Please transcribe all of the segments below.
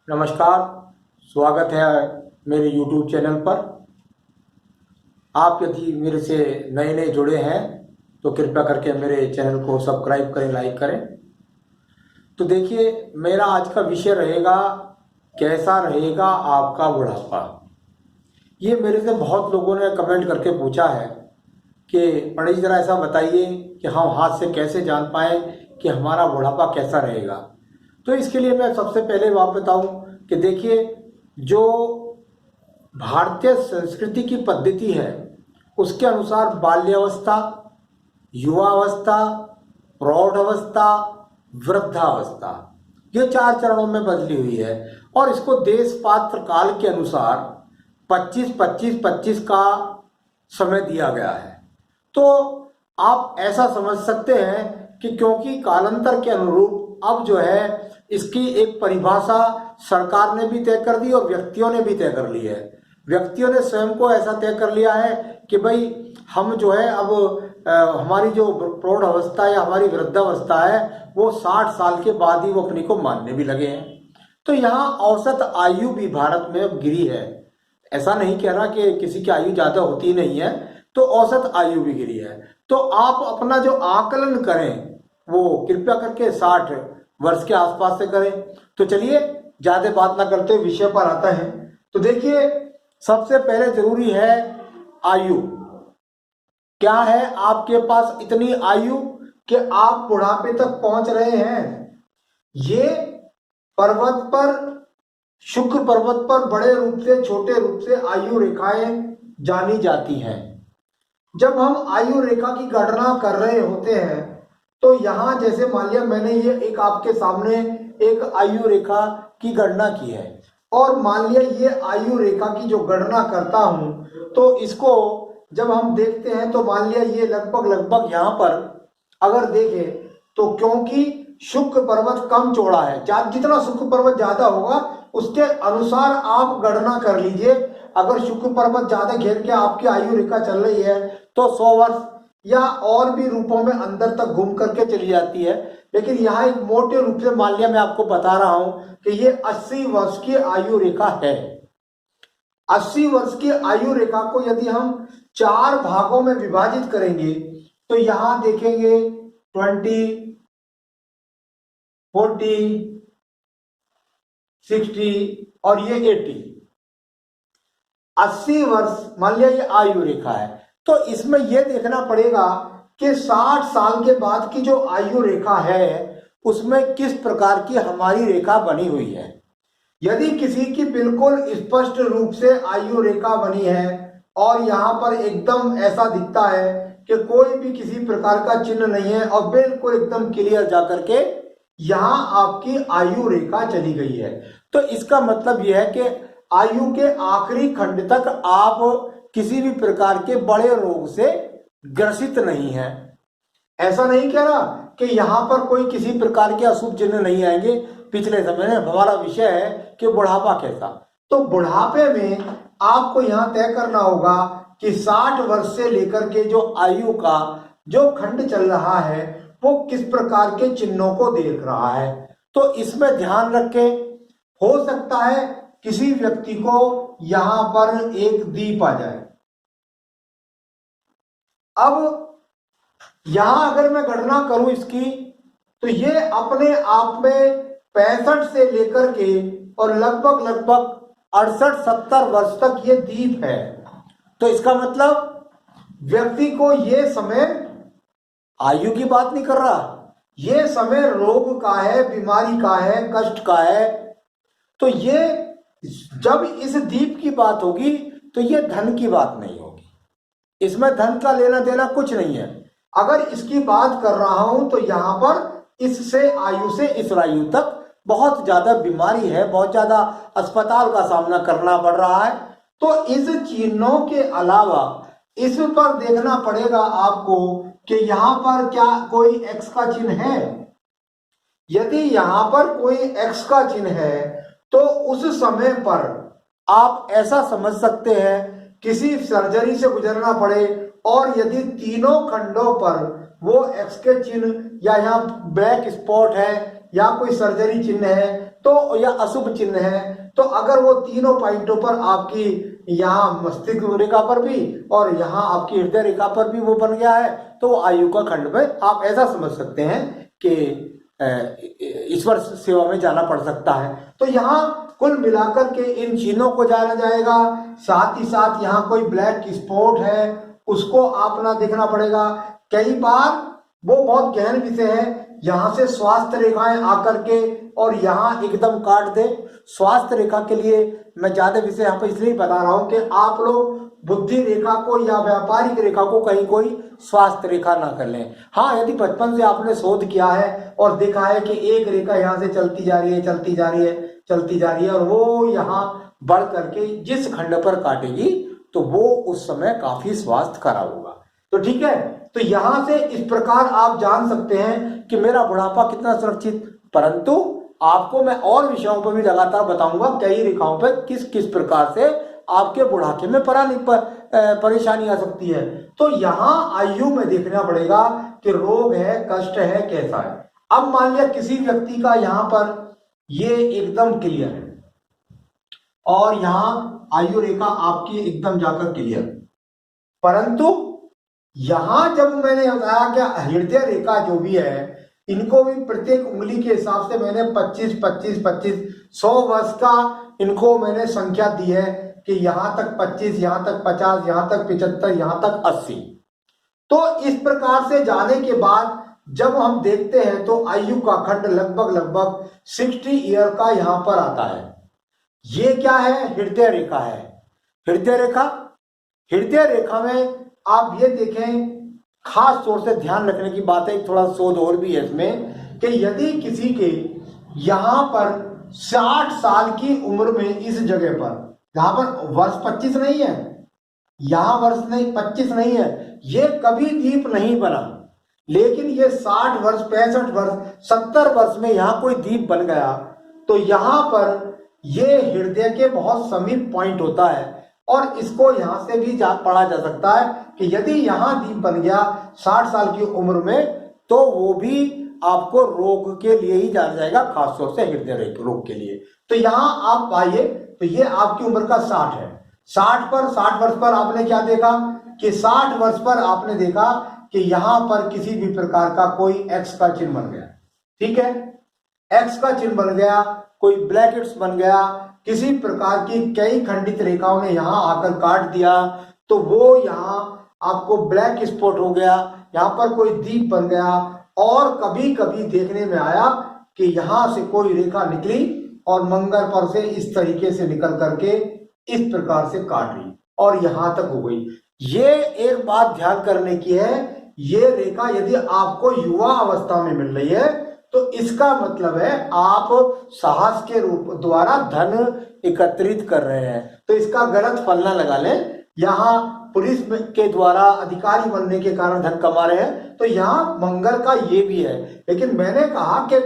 नमस्कार। स्वागत है मेरे YouTube चैनल पर। आप यदि मेरे से नए नए जुड़े हैं तो कृपया करके मेरे चैनल को सब्सक्राइब करें, लाइक करें। तो देखिए, मेरा आज का विषय रहेगा कैसा रहेगा आपका बुढ़ापा। ये मेरे से बहुत लोगों ने कमेंट करके पूछा है कि पंडित जी जरा ऐसा बताइए कि हम हाथ से कैसे जान पाएँ कि हमारा बुढ़ापा कैसा रहेगा। तो इसके लिए मैं सबसे पहले बात बताऊं कि देखिए, जो भारतीय संस्कृति की पद्धति है उसके अनुसार बाल्यावस्था, युवावस्था, प्रौढ़ अवस्था, वृद्धावस्था, ये 4 चरणों में बदली हुई है और इसको देश पात्र काल के अनुसार 25-25-25 का समय दिया गया है। तो आप ऐसा समझ सकते हैं कि क्योंकि कालांतर के अनुरूप अब जो है इसकी एक परिभाषा सरकार ने भी तय कर दी और व्यक्तियों ने भी तय कर ली है। व्यक्तियों ने स्वयं को ऐसा तय कर लिया है कि भाई हम जो है अब हमारी जो प्रौढ़ अवस्था या हमारी वृद्धावस्था है वो 60 साल के बाद ही वो अपनी को मानने भी लगे हैं। तो यहाँ औसत आयु भी भारत में अब गिरी है। ऐसा नहीं कह रहा कि किसी की आयु ज्यादा होती नहीं है, तो औसत आयु भी गिरी है। तो आप अपना जो आकलन करें वो कृपया करके 60 वर्ष के आसपास से करें। तो चलिए ज्यादा बात ना करते हुए विषय पर आता है। तो देखिए, सबसे पहले जरूरी है आयु। क्या है आपके पास इतनी आयु कि आप बुढ़ापे तक पहुंच रहे हैं। ये पर्वत पर, शुक्र पर्वत पर बड़े रूप से छोटे रूप से आयु रेखाएं जानी जाती हैं। जब हम आयु रेखा की गणना कर रहे होते हैं तो यहां जैसे मान लिया मैंने ये एक आपके सामने एक आयु रेखा की गणना की है और मान लिया ये आयु रेखा की जो गणना करता हूं तो इसको जब हम देखते हैं तो मान लिया ये लगभग यहाँ पर अगर देखें तो क्योंकि शुक्र पर्वत कम चौड़ा है, जितना शुक्र पर्वत ज्यादा होगा उसके अनुसार आप गणना कर लीजिए। अगर शुक्र पर्वत ज्यादा घेर के आपकी आयु रेखा चल रही है तो 100 वर्ष या और भी रूपों में अंदर तक घूम करके चली जाती है। लेकिन यहाँ एक मोटे रूप से मान लिया मैं आपको बता रहा हूं कि ये 80 वर्ष की आयु रेखा है। 80 वर्ष की आयु रेखा को यदि हम 4 भागों में विभाजित करेंगे तो यहां देखेंगे 20, 40, 60 और ये 80। 80 वर्ष मान लिया ये आयु रेखा है। तो इसमें यह देखना पड़ेगा कि 60 साल के बाद की जो आयु रेखा है उसमें किस प्रकार की हमारी रेखा बनी हुई है। यदि किसी की बिल्कुल स्पष्ट रूप से आयु रेखा बनी है और यहाँ पर एकदम ऐसा दिखता है कि कोई भी किसी प्रकार का चिन्ह नहीं है और बिल्कुल एकदम क्लियर जाकर के यहाँ आपकी आयु रेखा चली गई है, तो इसका मतलब यह है कि आयु के आखिरी खंड तक आप किसी भी प्रकार के बड़े रोग से ग्रसित नहीं है। ऐसा नहीं कह रहा कि यहाँ पर कोई किसी प्रकार के अशुभ चिन्ह नहीं आएंगे। पिछले समय में हमारा विषय है कि बुढ़ापा कैसा। तो बुढ़ापे में आपको यहाँ तय करना होगा कि 60 वर्ष से लेकर के जो आयु का जो खंड चल रहा है वो किस प्रकार के चिन्हों को देख रहा है। तो इसमें ध्यान रखें, हो सकता है किसी व्यक्ति को यहां पर एक दीप आ जाए। अब यहां अगर मैं गणना करूं इसकी तो ये अपने आप में 65 से लेकर के और लगभग 68-70 वर्ष तक ये दीप है। तो इसका मतलब व्यक्ति को ये समय आयु की बात नहीं कर रहा, ये समय रोग का है, बीमारी का है, कष्ट का है। तो ये जब इस दीप की बात होगी तो ये धन की बात नहीं होगी, इसमें धन का लेना देना कुछ नहीं है। अगर इसकी बात कर रहा हूं तो यहां पर इससे आयु से इस आयु तक बहुत ज्यादा बीमारी है, बहुत ज्यादा अस्पताल का सामना करना पड़ रहा है। तो इस चिन्हों के अलावा इस पर देखना पड़ेगा आपको कि यहां पर क्या कोई एक्स का चिन्ह है। यदि यहां पर कोई एक्स का चिन्ह है तो उस समय पर आप ऐसा समझ सकते हैं किसी सर्जरी से गुजरना पड़े और यदि तीनों खंडों पर वो एक्स के चिन्ह या यहाँ ब्लैक स्पॉट है या कोई सर्जरी चिन्ह है तो यह अशुभ चिन्ह है। तो अगर वो तीनों पॉइंटों पर आपकी यहाँ मस्तिष्क रेखा पर भी और यहाँ आपकी हृदय रेखा पर भी वो बन गया है, तो वो आयु का खंड में आप ऐसा समझ सकते हैं कि ईश्वर सेवा में जाना पड़ सकता है। तो यहाँ कुल मिलाकर के इन चिन्हों को जाना जाएगा। साथ ही साथ यहाँ कोई ब्लैक स्पॉट है उसको आप ना देखना पड़ेगा। कई बार वो बहुत गहन विषय है, यहाँ से स्वास्थ्य रेखाएं आकर के और यहाँ एकदम काट दे। स्वास्थ्य रेखा के लिए मैं ज्यादा विषय यहाँ पर इसलिए बता रहा हूँ कि आप लोग बुद्धि रेखा को या व्यापारिक रेखा को कहीं कोई स्वास्थ्य रेखा ना कर लें। हाँ, यदि बचपन से आपने शोध किया है और देखा है कि एक रेखा यहाँ से चलती जा रही है, चलती जा रही है, चलती जा रही है और वो यहाँ बढ़ करके जिस खंड पर काटेगी तो वो उस समय काफी स्वास्थ्य खराब होगा। तो ठीक है, तो यहां से इस प्रकार आप जान सकते हैं कि मेरा बुढ़ापा कितना सुरक्षित। परंतु आपको मैं और विषयों पर भी लगातार बताऊंगा कई रेखाओं पर किस किस प्रकार से आपके बुढ़ापे में परेशानी आ सकती है। तो यहाँ आयु में देखना पड़ेगा कि रोग है, कष्ट है, कैसा है। अब मान लिया किसी व्यक्ति का यहाँ पर ये एकदम क्लियर है और यहाँ आयु रेखा आपकी एकदम जाकर क्लियर, परंतु यहां जब मैंने बताया कि हृदय रेखा जो भी है इनको भी प्रत्येक उंगली के हिसाब से मैंने 25 25 25 100 वर्ष का इनको मैंने संख्या दी है कि यहां तक 25, यहां तक 50, यहां तक 75, यहां तक 80। तो इस प्रकार से जाने के बाद जब हम देखते हैं तो आयु का खंड लगभग 60 ईयर का यहां पर आता है। ये क्या है? हृदय रेखा है। हृदय रेखा में आप ये देखें, खास तौर से ध्यान रखने की बात है, थोड़ा शोध और भी है इसमें कि यदि किसी के यहां पर 60 साल की उम्र में इस जगह पर, यहां पर वर्ष 25 नहीं है, यहां वर्ष नहीं 25 नहीं है, ये कभी दीप नहीं बना, लेकिन ये 60 वर्ष 65 वर्ष 70 वर्ष में यहां कोई दीप बन गया तो यहां पर ये हृदय के बहुत समीप पॉइंट होता है और इसको यहां से भी पढ़ा जा सकता है कि यदि यहां दीप बन गया 60 साल की उम्र में तो वो भी आपको रोग के लिए ही जाना जाएगा, खासतौर से हृदय रोग के लिए। तो यहां आप पाइए तो ये आपकी उम्र का 60 है। 60 वर्ष पर आपने क्या देखा कि 60 वर्ष पर आपने देखा कि यहां पर किसी भी प्रकार का कोई एक्स का चिन्ह बन गया। ठीक है, एक्स का चिन्ह बन गया, कोई ब्लैकेट्स बन गया, किसी प्रकार की कई खंडित रेखाओं ने यहां आकर काट दिया तो वो यहां आपको ब्लैक स्पॉट हो गया, यहां पर कोई दीप बन गया और कभी कभी देखने में आया कि यहां से कोई रेखा निकली और मंगल पर से इस तरीके से निकल करके इस प्रकार से काट ली और यहां तक हो गई। ये एक बात ध्यान करने की है, ये रेखा यदि आपको युवा अवस्था में मिल रही है तो इसका मतलब है आप साहस के रूप द्वारा धन एकत्रित कर रहे हैं। तो इसका गलत फल ना लगा लें। यहाँ पुलिस के द्वारा अधिकारी बनने के कारण धन कमा रहे हैं तो यहाँ मंगल का ये भी है, लेकिन मैंने कहा कि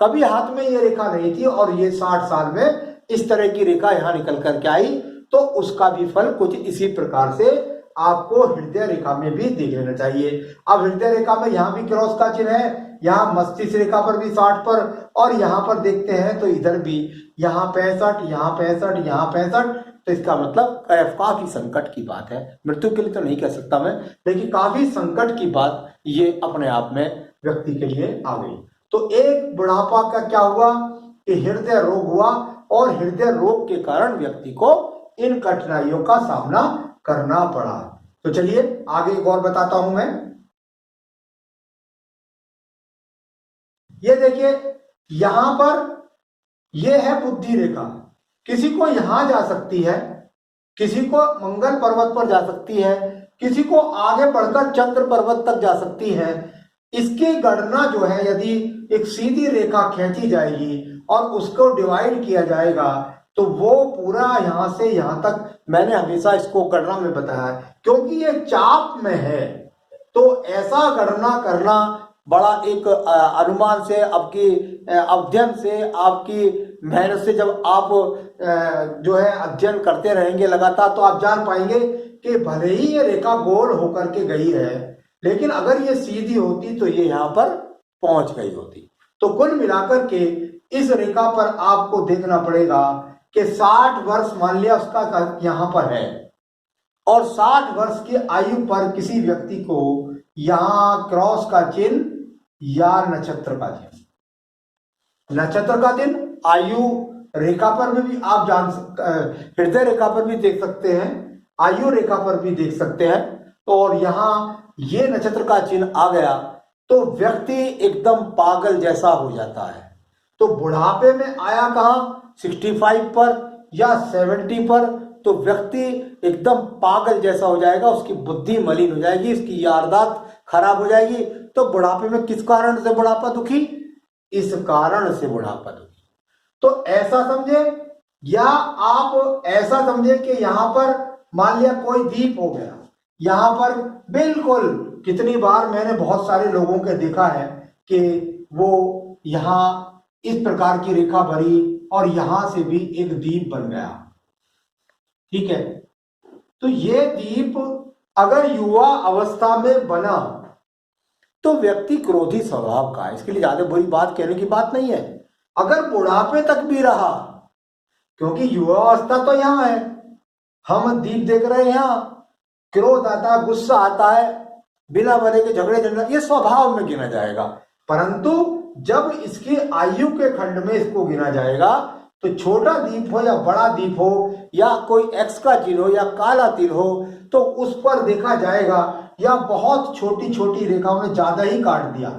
कभी हाथ में ये रेखा नहीं थी और ये 60 साल में इस तरह की रेखा यहाँ निकल करके आई तो उसका भी फल कुछ इसी प्रकार से आपको हृदय रेखा में भी देख लेना चाहिए। अब हृदय रेखा में यहाँ भी क्रॉस का चिन्ह है, यहाँ मस्तिष्क रेखा पर भी 60 पर और यहाँ पर देखते हैं तो इधर भी यहाँ 65, यहाँ 65, यहाँ 65। तो इसका मतलब काफी संकट की बात है। मृत्यु के लिए तो नहीं कह सकता मैं, लेकिन काफी संकट की बात ये अपने आप में व्यक्ति के लिए आ गई। तो एक बुढ़ापा का क्या हुआ कि हृदय रोग हुआ और हृदय रोग के कारण व्यक्ति को इन कठिनाइयों का सामना करना पड़ा। तो चलिए आगे एक और बताता हूं मैं। ये देखिए यहां पर ये है बुद्धि रेखा, किसी को यहां जा सकती है, किसी को मंगल पर्वत पर जा सकती है, किसी को आगे बढ़कर चंद्र पर्वत तक जा सकती है। इसकी गणना जो है यदि एक सीधी रेखा खींची जाएगी और उसको डिवाइड किया जाएगा तो वो पूरा यहां से यहां तक, मैंने हमेशा इसको गणना में बताया क्योंकि ये चाप में है तो ऐसा गणना करना बड़ा एक अनुमान से, आपकी अध्ययन से, आपकी मेहनत से जब आप जो है अध्ययन करते रहेंगे लगातार तो आप जान पाएंगे कि भले ही ये रेखा गोल होकर के गई है लेकिन अगर ये सीधी होती तो ये यहाँ पर पहुंच गई होती। तो कुल मिलाकर के इस रेखा पर आपको देखना पड़ेगा कि 60 वर्ष मान लिया उसका यहां पर है, और 60 वर्ष की आयु पर किसी व्यक्ति को यहां क्रॉस का चिन्ह या नक्षत्र का चिन्ह, नक्षत्र का चिन्ह आयु रेखा पर में भी आप हृदय रेखा पर भी देख सकते हैं, आयु रेखा पर भी देख सकते हैं। और यहां ये नक्षत्र का चिन्ह आ गया तो व्यक्ति एकदम पागल जैसा हो जाता है। तो बुढ़ापे में आया कहां, 65 पर या 70 पर, तो व्यक्ति एकदम पागल जैसा हो जाएगा, उसकी बुद्धि मलिन हो जाएगी, इसकी याददाश्त खराब हो जाएगी। तो बुढ़ापे में किस कारण से बुढ़ापा दुखी, इस कारण से बुढ़ापा दुखी। तो ऐसा समझे, या आप ऐसा समझे कि यहां पर मान लिया कोई दीप हो गया, यहां पर बिल्कुल, कितनी बार मैंने बहुत सारे लोगों के देखा है कि वो यहां इस प्रकार की रेखा भरी और यहां से भी एक दीप बन गया, ठीक है। तो ये दीप अगर युवा अवस्था में बना तो व्यक्ति क्रोधी स्वभाव का है, इसके लिए ज्यादा बुरी बात कहने की बात नहीं है। अगर बुढ़ापे तक भी रहा, क्योंकि युवा अवस्था तो यहां है, हम दीप देख रहे हैं, यहां क्रोध आता है, गुस्सा आता है, बिना वजह के झगड़े झगड़ा, ये स्वभाव में गिना जाएगा। परंतु जब इसकी आयु के खंड में इसको गिना जाएगा तो छोटा दीप हो या बड़ा दीप हो या कोई एक्स का चिन्ह हो या काला तिल हो, तो उस पर देखा जाएगा, या बहुत छोटी छोटी रेखाओं ने ज्यादा ही काट दिया,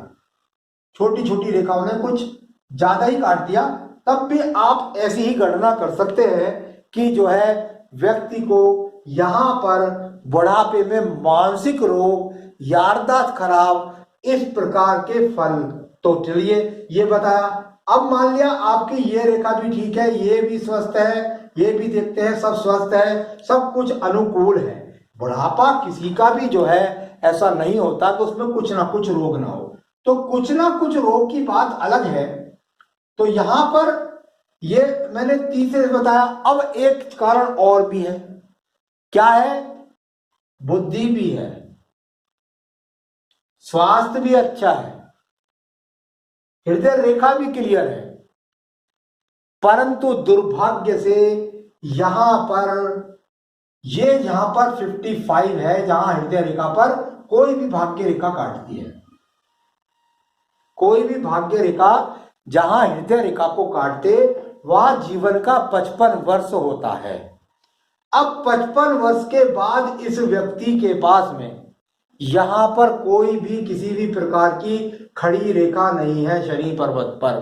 छोटी छोटी रेखाओं ने कुछ ज्यादा ही काट दिया, तब भी आप ऐसी ही गणना कर सकते हैं कि जो है व्यक्ति को यहां पर बुढ़ापे में मानसिक रोग, याददाश्त खराब, इस प्रकार के फल। तो चलिए ये बताया। अब मान लिया आपकी ये रेखा भी ठीक है, ये भी स्वस्थ है, ये भी देखते हैं सब स्वस्थ है, सब कुछ अनुकूल है। बुढ़ापा किसी का भी जो है ऐसा नहीं होता कि उसमें कुछ ना कुछ रोग ना हो, तो कुछ ना कुछ रोग की बात अलग है। तो यहां पर ये मैंने तीसरे बताया। अब एक कारण और भी है, क्या है, बुद्धि भी है, स्वास्थ्य भी अच्छा है, हृदय रेखा भी क्लियर है, परंतु दुर्भाग्य से यहां पर ये जहां पर 55 है, जहां हृदय रेखा पर कोई भी भाग्य रेखा काटती है, कोई भी भाग्य रेखा जहां हृदय रेखा को काटते वह जीवन का 55 वर्ष होता है। अब 55 वर्ष के बाद इस व्यक्ति के पास में यहां पर कोई भी किसी भी प्रकार की खड़ी रेखा नहीं है, शनि पर्वत पर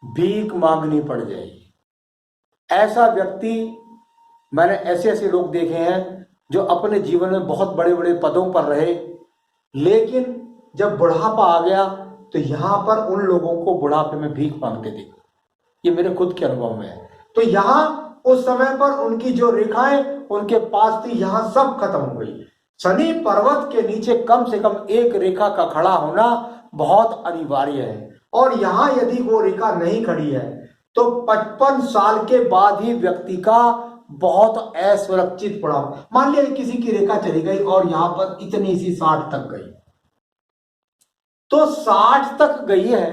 भीख मांगनी पड़ जाएगी। ऐसा व्यक्ति, मैंने ऐसे ऐसे लोग देखे हैं जो अपने जीवन में बहुत बड़े बड़े पदों पर रहे, लेकिन जब बुढ़ापा आ गया तो यहां पर उन लोगों को बुढ़ापे में भीख मांगते थे। ये मेरे खुद के अनुभव में है। तो यहां उस समय पर उनकी जो रेखाएं उनके पास थी, यहां सब खत्म हो गई। शनि पर्वत के नीचे कम से कम एक रेखा का खड़ा होना बहुत अनिवार्य है, और यहां यदि वो रेखा नहीं खड़ी है तो 55 साल के बाद ही व्यक्ति का बहुत असुरक्षित पड़ा। मान लिया किसी की रेखा चली गई और यहां पर इतनी सी 60 तक गई, तो 60 तक गई है,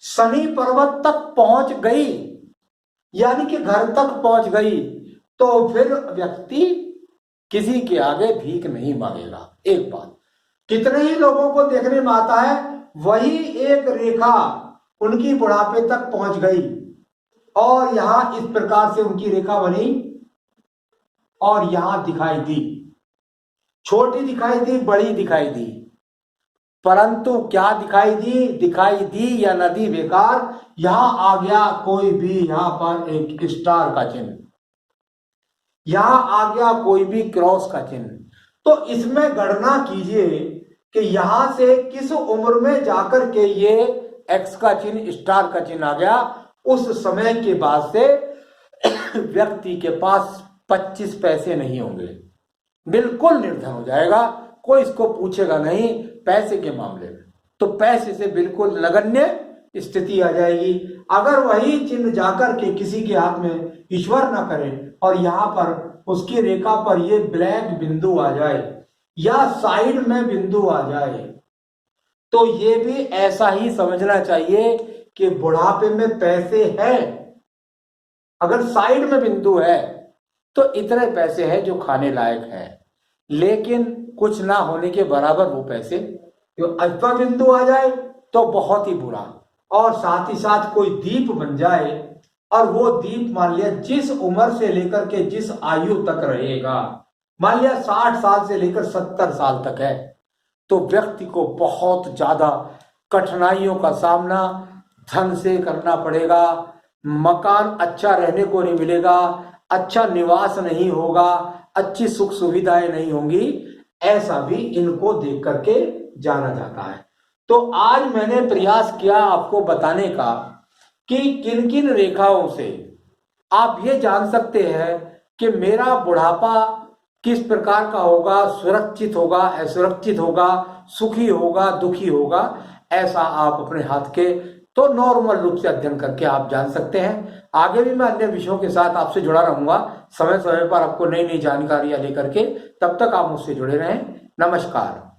शनि पर्वत तक पहुंच गई, यानी कि घर तक पहुंच गई, तो फिर व्यक्ति किसी के आगे भीख नहीं मांगेगा। एक बात, कितने ही लोगों को देखने में आता है वही एक रेखा उनकी बुढ़ापे तक पहुंच गई और यहां इस प्रकार से उनकी रेखा बनी और यहां दिखाई दी, छोटी दिखाई दी, बड़ी दिखाई दी, परंतु क्या दिखाई दी, दिखाई दी या नदी बेकार, यहां आ गया कोई भी, यहां पर एक स्टार का चिन्ह, यहां आ गया कोई भी क्रॉस का चिन्ह। तो इसमें गणना कीजिए कि यहां से किस उम्र में जाकर के ये एक्स का चिन्ह, स्टार का चिन्ह आ गया। उस समय के बाद से व्यक्ति के पास 25 पैसे नहीं होंगे, बिल्कुल निर्धन हो जाएगा, कोई इसको पूछेगा नहीं पैसे के मामले में। तो पैसे से बिल्कुल नगण्य स्थिति आ जाएगी। अगर वही चिन्ह जाकर के किसी के हाथ में, ईश्वर ना करे, और यहां पर उसकी रेखा पर ये ब्लैक बिंदु आ जाए या साइड में बिंदु आ जाए, तो ये भी ऐसा ही समझना चाहिए कि बुढ़ापे में पैसे हैं, अगर साइड में बिंदु है तो इतने पैसे हैं जो खाने लायक है, लेकिन कुछ ना होने के बराबर वो पैसे जो अल्पा बिंदु आ जाए तो बहुत ही बुरा, और साथ ही साथ कोई दीप बन जाए और वो दीप मान लिया जिस उम्र से लेकर के जिस आयु तक रहेगा, मान लिया 60 साल से लेकर 70 साल तक है, तो व्यक्ति को बहुत ज्यादा कठिनाइयों का सामना धन से करना पड़ेगा, मकान अच्छा रहने को नहीं मिलेगा, अच्छा निवास नहीं होगा, अच्छी सुख सुविधाएं नहीं होंगी, ऐसा भी इनको देख करके जाना जाता है। तो आज मैंने प्रयास किया आपको बताने का कि किन किन रेखाओं से आप ये जान सकते हैं कि मेरा बुढ़ापा किस प्रकार का होगा, सुरक्षित होगा, असुरक्षित होगा, सुखी होगा, दुखी होगा, ऐसा आप अपने हाथ के तो नॉर्मल रूप से अध्ययन करके आप जान सकते हैं। आगे भी मैं अन्य विषयों के साथ आपसे जुड़ा रहूंगा, समय समय पर आपको नई नई जानकारियां लेकर के। तब तक आप मुझसे जुड़े रहें। नमस्कार।